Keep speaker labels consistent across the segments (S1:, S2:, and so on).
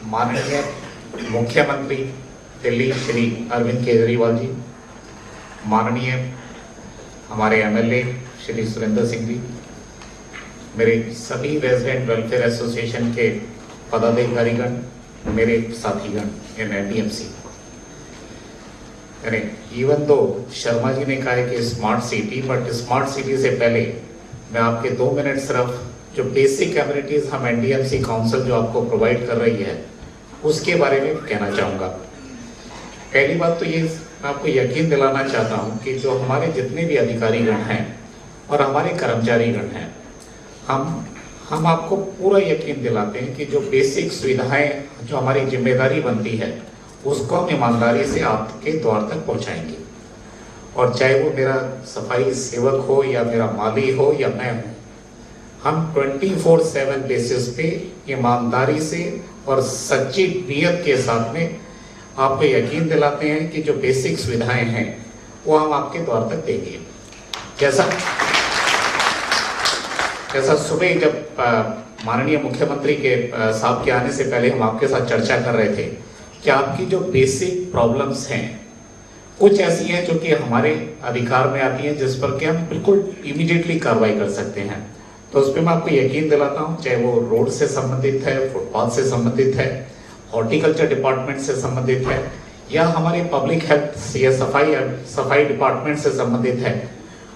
S1: माननीय मुख्यमंत्री दिल्ली श्री अरविंद केजरीवाल जी, माननीय हमारे एमएलए श्री सुरेंद्र सिंह जी, मेरे सभी रेजिडेंट वेलफेयर एसोसिएशन के पदाधिकारीगण, मेरे साथीगण इन NDMC. Even though Sharma ji ने कहा है कि smart city, but smart city से पहले मैं आपके 2 मिनट सिर्फ जो बेसिक एमिनिटीज हम एनडीएमसी काउंसिल जो आपको प्रोवाइड कर रही है उसके बारे में कहना चाहूँगा। पहली बात तो ये मैं आपको यकीन दिलाना चाहता हूँ कि जो हमारे जितने भी अधिकारीगण हैं और हमारे कर्मचारीगण हैं, हम आपको पूरा यकीन दिलाते हैं कि जो बेसिक सुविधाएं जो हमारी जिम्मेदारी बनती है उसको हम ईमानदारी से आपके द्वार तक पहुंचाएंगे। और चाहे वो मेरा सफाई सेवक हो या मेरा माली हो या मैं हूँ, हम 24/7 बेसिस पे ईमानदारी से और सच्ची नीयत के साथ में आपको यकीन दिलाते हैं कि जो बेसिक सुविधाएं हैं वो हम आपके द्वार तक देंगे। जैसा सुबह जब माननीय मुख्यमंत्री के साहब के आने से पहले हम आपके साथ चर्चा कर रहे थे कि आपकी जो बेसिक प्रॉब्लम्स हैं कुछ ऐसी हैं जो कि हमारे अधिकार में आती हैं, जिस पर कि हम बिल्कुल इमीडिएटली कार्रवाई कर सकते हैं। तो उस पर मैं आपको यकीन दिलाता हूँ, चाहे वो रोड से संबंधित है, फुटपाथ से संबंधित है, हॉर्टिकल्चर डिपार्टमेंट से संबंधित है, या हमारे पब्लिक हेल्थ या सफाई डिपार्टमेंट से संबंधित है,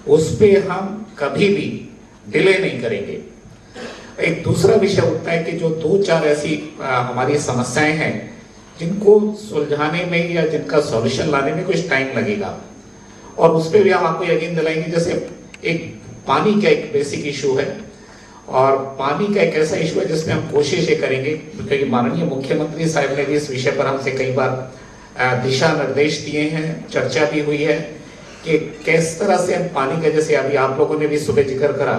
S1: उस पर हम कभी भी डिले नहीं करेंगे। एक दूसरा विषय होता है कि जो 2-4 ऐसी हमारी समस्याएं हैं जिनको सुलझाने में या जिनका सॉल्यूशन लाने में कुछ टाइम लगेगा, और उस पर भी हम आपको यकीन दिलाएंगे। जैसे एक पानी का एक बेसिक इशू है, और पानी का एक ऐसा इशू है जिसमें हम कोशिश ये करेंगे, क्योंकि माननीय मुख्यमंत्री साहब ने भी इस विषय पर हमसे कई बार दिशा निर्देश दिए हैं, चर्चा भी हुई है कि किस तरह से हम पानी का, जैसे अभी आप लोगों ने भी सुबह जिक्र करा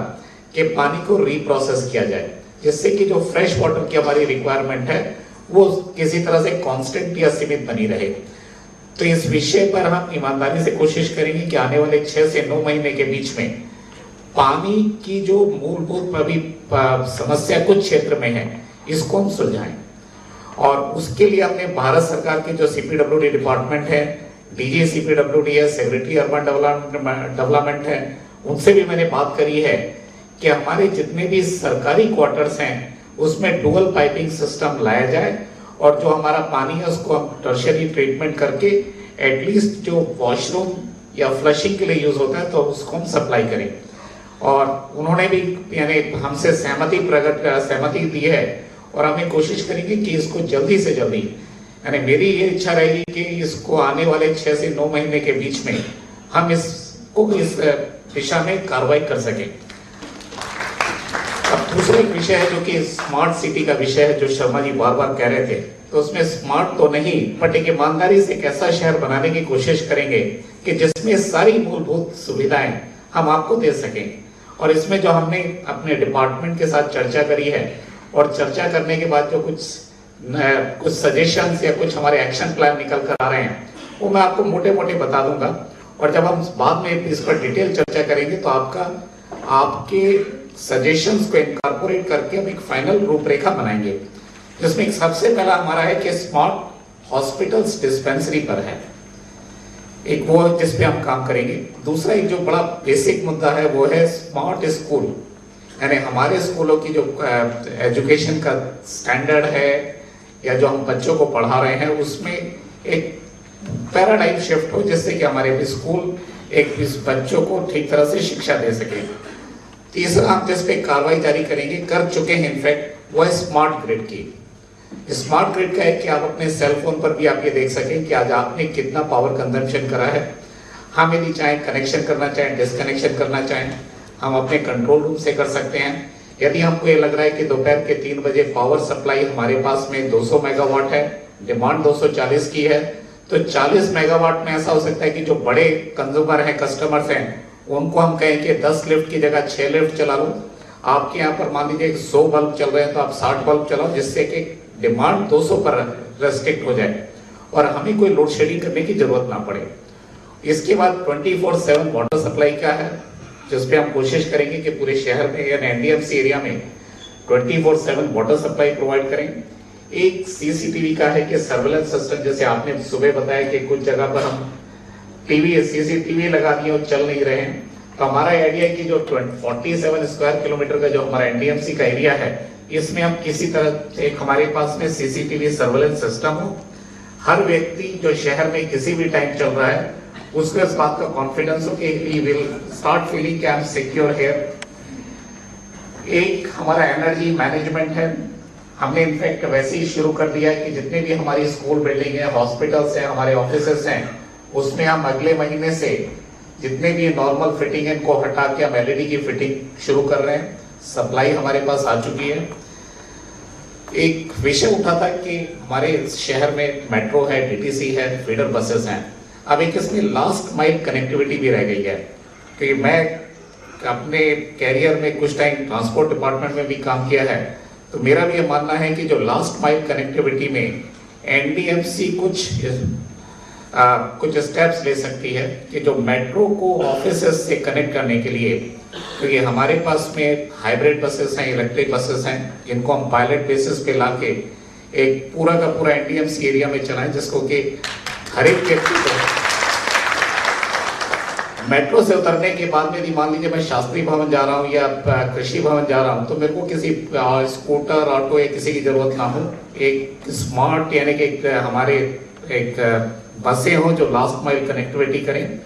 S1: कि पानी को रीप्रोसेस किया जाए, जिससे कि जो फ्रेश वाटर की हमारी रिक्वायरमेंट है वो किसी तरह से कांस्टेंट या सीमित बनी रहे। तो इस विषय पर हम ईमानदारी से कोशिश करेंगे कि आने वाले 6 से 9 महीने के बीच में पानी की जो मूलभूत अभी समस्या कुछ क्षेत्र में है इसको हम सुलझाएं। और उसके लिए हमने भारत सरकार के जो सीपीडब्ल्यूडी डिपार्टमेंट है, डीजी सीपीडब्ल्यूडी है, सेक्रेटरी अर्बन डेवलपमेंट है, उनसे भी मैंने बात करी है कि हमारे जितने भी सरकारी क्वार्टर्स हैं उसमें डुअल पाइपिंग सिस्टम लाया जाए, और जो हमारा पानी है उसको हम टर्शियरी ट्रीटमेंट करके एटलीस्ट जो वॉशरूम या फ्लशिंग के लिए यूज होता है तो उसको हम सप्लाई करें। और उन्होंने भी यानी हमसे सहमति दी है, और हमें कोशिश करेंगे कि इसको जल्दी से जल्दी, यानी मेरी ये इच्छा रहेगी कि इसको आने वाले 6 से 9 महीने के बीच में हम इसको इस दिशा में कार्रवाई कर सकें। अब दूसरा एक विषय है जो कि स्मार्ट सिटी का विषय है, जो शर्मा जी बार बार कह रहे थे, तो उसमें स्मार्ट तो नहीं बट एक ईमानदारी से एक ऐसा शहर बनाने की कोशिश करेंगे कि जिसमें सारी मूलभूत सुविधाएं हम आपको दे सकें। और इसमें जो हमने अपने डिपार्टमेंट के साथ चर्चा करी है, और चर्चा करने के बाद जो कुछ सजेशंस या कुछ हमारे एक्शन प्लान निकल कर आ रहे हैं वो मैं आपको मोटे मोटे बता दूंगा, और जब हम बाद में इस पर डिटेल चर्चा करेंगे तो आपके सजेशंस को इनकॉर्पोरेट करके हम एक फाइनल रूपरेखा बनाएंगे, जिसमें सबसे पहला हमारा है कि स्मार्ट हॉस्पिटल्स डिस्पेंसरी पर है, एक वो जिस पे हम काम करेंगे। दूसरा एक जो बड़ा बेसिक मुद्दा है वो है स्मार्ट स्कूल, यानी हमारे स्कूलों की जो एजुकेशन का स्टैंडर्ड है या जो हम बच्चों को पढ़ा रहे हैं उसमें एक पैराडाइम शिफ्ट हो, जिससे कि हमारे भी स्कूल एक इस बच्चों को ठीक तरह से शिक्षा दे सके। तीसरा हम जिस पे कार्रवाई जारी करेंगे, कर चुके हैं इनफैक्ट, वो है स्मार्ट ग्रिड की। स्मार्ट ग्रिड का है कि आप अपने सेल फोन पर भी आप ये देख सकें कि आज आपने कितना पावर कंजम्पशन करा है। हम यदि चाहें कनेक्शन करना चाहें, डिस्कनेक्शन करना चाहें, हम अपने कंट्रोल रूम से कर सकते हैं। यदि हमको ये लग रहा है कि दोपहर के 3 बजे पावर सप्लाई हमारे पास में 200 मेगावाट है, डिमांड 240 की है, तो 40 मेगावाट में ऐसा हो सकता है कि जो बड़े कंज्यूमर हैं, कस्टमर्स हैं, उनको हम कहें कि 10 लिफ्ट की जगह 6 लिफ्ट चला लो। आपके यहाँ पर मान लीजिए 100 बल्ब चल रहे हैं तो आप 60 बल्ब चलाओ, जिससे कि डिमांड 200 पर रेस्ट्रिक्ट हो जाए और हमें कोई लोड शेडिंग करने की जरूरत ना पड़े। इसके बाद 24/7 वाटर सप्लाई का है, जिसपे हम कोशिश करेंगे कि पूरे शहर में या एनडीएमसी एरिया में 24/7 वाटर सप्लाई प्रोवाइड करें। एक सीसीटीवी का है कि सर्वेलेंस सिस्टम, जैसे आपने सुबह बताया कि कुछ जगह पर हम टीवी सीसीटीवी लगा दिए और चल नहीं रहे हैं, तो हमारा आइडिया है कि जो 47 स्क्वायर किलोमीटर का जो हमारा एनडीएमसी का एरिया है, इसमें हम किसी तरह एक हमारे पास में सीसीटीवी सर्वेलेंस सिस्टम हो। हर व्यक्ति जो शहर में किसी भी टाइम चल रहा है उसको इस बात का कॉन्फिडेंस हो कि वी विल स्टार्ट फीलिंग कि आई एम सिक्योर हियर। एक हमारा एनर्जी मैनेजमेंट है, हमने इनफैक्ट वैसे ही शुरू कर दिया है कि जितने भी हमारी स्कूल बिल्डिंग है, हॉस्पिटल्स हैं, हमारे ऑफिसेस हैं, उसमें हम अगले महीने से जितने भी नॉर्मल फिटिंग है इनको हटा के हम एलईडी की फिटिंग शुरू कर रहे हैं। सप्लाई हमारे पास आ चुकी है। एक विषय उठा था कि हमारे शहर में मेट्रो है, डीटीसी है, फीडर बसेस हैं, अब एक इसमें लास्ट माइल कनेक्टिविटी भी रह गई है। क्योंकि मैं अपने कैरियर में कुछ टाइम ट्रांसपोर्ट डिपार्टमेंट में भी काम किया है, तो मेरा भी ये मानना है कि जो लास्ट माइल कनेक्टिविटी में एनडीएमसी कुछ स्टेप्स ले सकती है कि जो मेट्रो को ऑफिसेस से कनेक्ट करने के लिए, क्योंकि हमारे पास में हाइब्रिड बसेस हैं, इलेक्ट्रिक बसेस हैं, जिनको हम पायलट बेसिस पे लाके एक पूरा का पूरा एनडीएमसी एरिया में चलाएं, जिसको कि हर एक व्यक्ति को मेट्रो से उतरने के बाद में, यदि मान लीजिए मैं शास्त्री भवन जा रहा हूँ या कृषि भवन जा रहा हूँ, तो मेरे को किसी स्कूटर, ऑटो या किसी की जरूरत ना हो। एक स्मार्ट यानी कि हमारे एक बसें हो जो लास्ट माइल कनेक्टिविटी करें।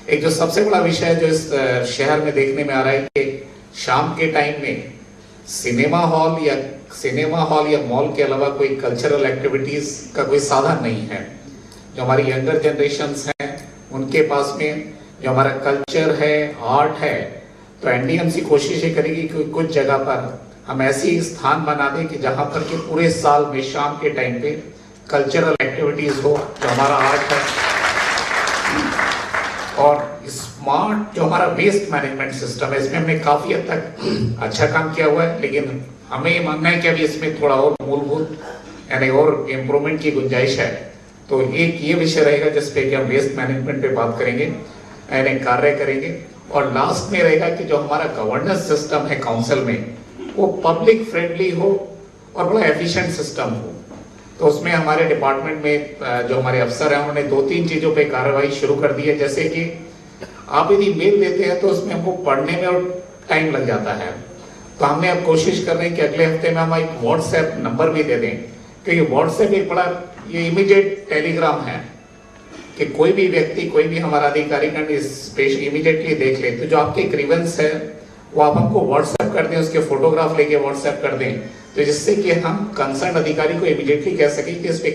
S1: एक जो सबसे बड़ा विषय है जो इस शहर में देखने में आ रहा है कि शाम के टाइम में सिनेमा हॉल या मॉल के अलावा कोई कल्चरल एक्टिविटीज का कोई साधन नहीं है। जो हमारी यंगर जनरेशन्स हैं उनके पास में जो हमारा कल्चर है, आर्ट है, तो एनडीएमसी कोशिश ये करेगी कि कुछ जगह पर हम ऐसी स्थान बना दें कि जहां पर कि पूरे साल में शाम के टाइम पे कल्चरल एक्टिविटीज हो, जो हमारा आर्ट है। और स्मार्ट जो हमारा वेस्ट मैनेजमेंट सिस्टम है, इसमें हमने काफी हद तक अच्छा काम किया हुआ है, लेकिन हमें ये मानना है कि अभी इसमें थोड़ा और मूलभूत यानी और इम्प्रूवमेंट की गुंजाइश है। तो एक ये विषय रहेगा जिसपे कि हम वेस्ट मैनेजमेंट पे बात करेंगे, यानी कार्य करेंगे। और लास्ट में रहेगा कि जो हमारा गवर्नेंस सिस्टम है काउंसिल में, वो पब्लिक फ्रेंडली हो और बड़ा एफिशिएंट सिस्टम हो। तो उसमें हमारे डिपार्टमेंट में जो हमारे अफसर हैं उन्होंने 2-3 चीजों पे कार्रवाई शुरू कर दी है। जैसे कि आप यदि मेल देते हैं तो उसमें हमको पढ़ने में और टाइम लग जाता है, तो हमने अब कोशिश कर रहे हैं कि अगले हफ्ते में हम एक व्हाट्सएप नंबर भी दे दें, क्योंकि व्हाट्सएप एक बड़ा ये इमीडिएट टेलीग्राम है कि कोई भी व्यक्ति, कोई भी हमारा अधिकारी इमीडिएटली देख ले। तो जो आपके ग्रीवेंस है वो आप हमको व्हाट्सएप कर दें, उसके फोटोग्राफ लेके व्हाट्सएप कर दें, तो जिससे कि हम कंसर्न अधिकारी को इमीडिएटली कह सकें कि इस पे